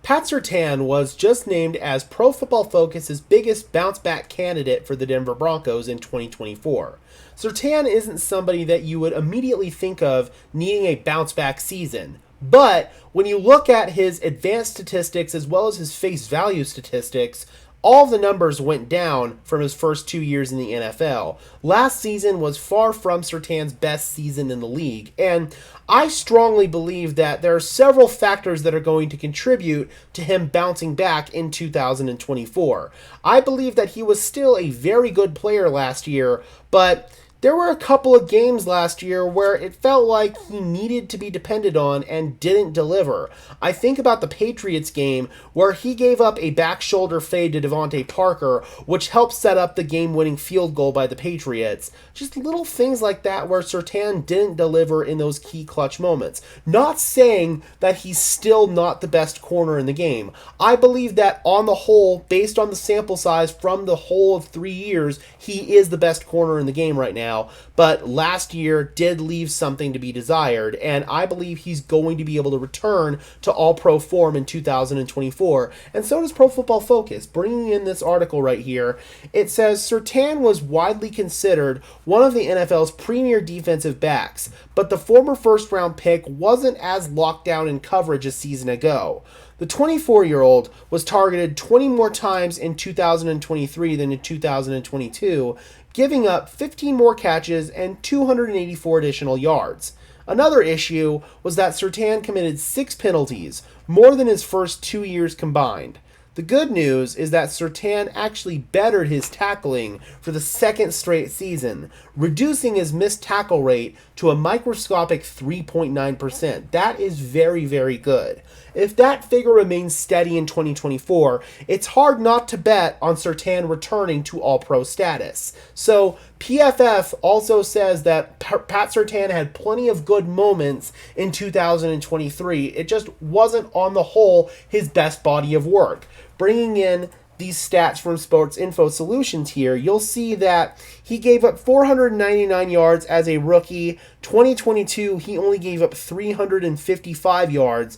Pat Surtain was just named as Pro Football Focus's biggest bounce back candidate for the Denver Broncos in 2024. Surtain isn't somebody that you would immediately think of needing a bounce back season. But when you look at his advanced statistics as well as his face value statistics, all the numbers went down from his first 2 years in the NFL. Last season was far from Surtain's best season in the league, and I strongly believe that there are several factors that are going to contribute to him bouncing back in 2024. I believe that he was still a very good player last year, but there were a couple of games last year where it felt like he needed to be depended on and didn't deliver. I think about the Patriots game where he gave up a back shoulder fade to Devontae Parker, which helped set up the game-winning field goal by the Patriots. Just little things like that where Surtain didn't deliver in those key clutch moments. Not saying that he's still not the best corner in the game. I believe that on the whole, based on the sample size from the whole of 3 years, he is the best corner in the game right now. But last year did leave something to be desired, and I believe he's going to be able to return to all-pro form in 2024, and so does Pro Football Focus. Bringing in this article right here, it says Surtain was widely considered one of the NFL's premier defensive backs, but the former first-round pick wasn't as locked down in coverage a season ago. The 24-year-old was targeted 20 more times in 2023 than in 2022, giving up 15 more catches and 284 additional yards. Another issue was that Surtain committed 6 penalties, more than his first 2 years combined. The good news is that Surtain actually bettered his tackling for the second straight season, reducing his missed tackle rate to a microscopic 3.9%. That is very, very good. If that figure remains steady in 2024, it's hard not to bet on Surtain returning to All-Pro status. So PFF also says that Pat Surtain had plenty of good moments in 2023. It just wasn't on the whole his best body of work. Bringing in these stats from Sports Info Solutions here, you'll see that he gave up 499 yards as a rookie. 2022, he only gave up 355 yards.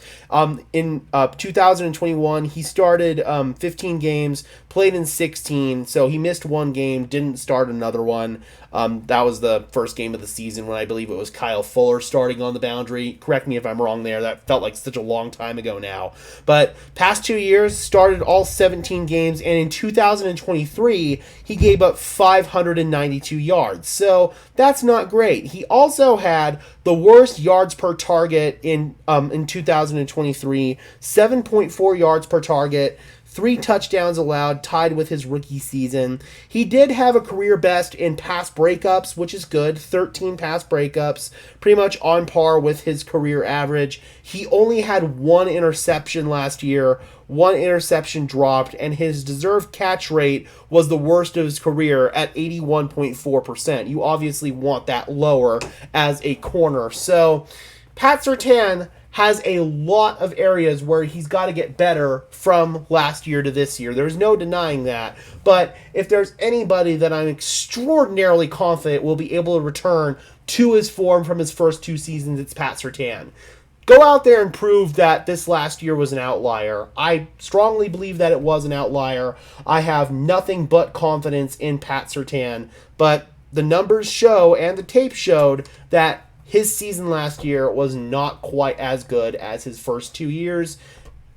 In 2021, he started 15 games, played in 16, so he missed one game, didn't start another one. That was the first game of the season when I believe it was Kyle Fuller starting on the boundary. Correct me if I'm wrong there. That felt like such a long time ago now. But past 2 years, started all 17 games, and in 2023, he gave up 592 yards. So that's not great. He also had the worst yards per target in 2023, 7.4 yards per target, 3 touchdowns allowed, tied with his rookie season. He did have a career best in pass breakups, which is good, 13 pass breakups, pretty much on par with his career average. He only had 1 interception last year, 1 interception dropped, and his deserved catch rate was the worst of his career at 81.4%. You obviously want that lower as a corner. So Pat Surtain has a lot of areas where he's got to get better from last year to this year. There's no denying that. But if there's anybody that I'm extraordinarily confident will be able to return to his form from his first 2 seasons, it's Pat Surtain. Go out there and prove that this last year was an outlier. I strongly believe that it was an outlier. I have nothing but confidence in Pat Surtain. But the numbers show, and the tape showed, that his season last year was not quite as good as his first 2 years.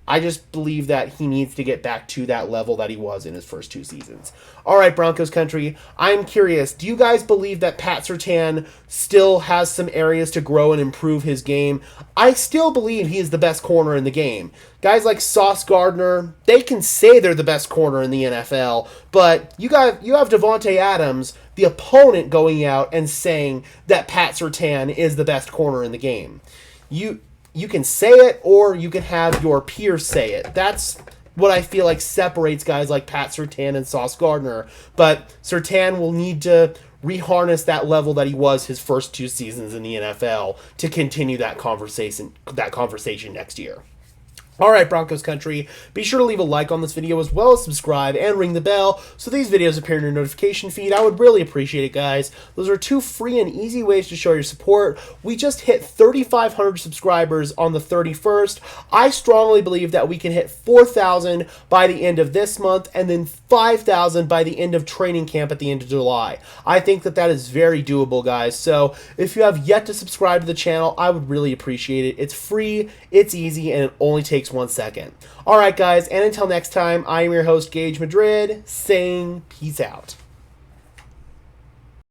I just believe that he needs to get back to that level that he was in his first 2 seasons. All right, Broncos country, I'm curious. Do you guys believe that Pat Surtain still has some areas to grow and improve his game? I still believe he is the best corner in the game. Guys like Sauce Gardner, they can say they're the best corner in the NFL, but you have Devontae Adams, the opponent, going out and saying that Pat Surtain is the best corner in the game. You can say it, or you can have your peers say it. That's what I feel like separates guys like Pat Surtain and Sauce Gardner. But Surtain will need to reharness that level that he was his first 2 seasons in the NFL to continue that conversation next year. Alright, Broncos country, be sure to leave a like on this video as well as subscribe and ring the bell so these videos appear in your notification feed. I would really appreciate it, guys. Those are 2 free and easy ways to show your support. We just hit 3,500 subscribers on the 31st. I strongly believe that we can hit 4,000 by the end of this month and then 5,000 by the end of training camp at the end of July. I think that that is very doable, guys. So if you have yet to subscribe to the channel, I would really appreciate it. It's free, it's easy, and it only takes 1 second. Alright guys, and until next time, I am your host Gage Madrid, saying peace out.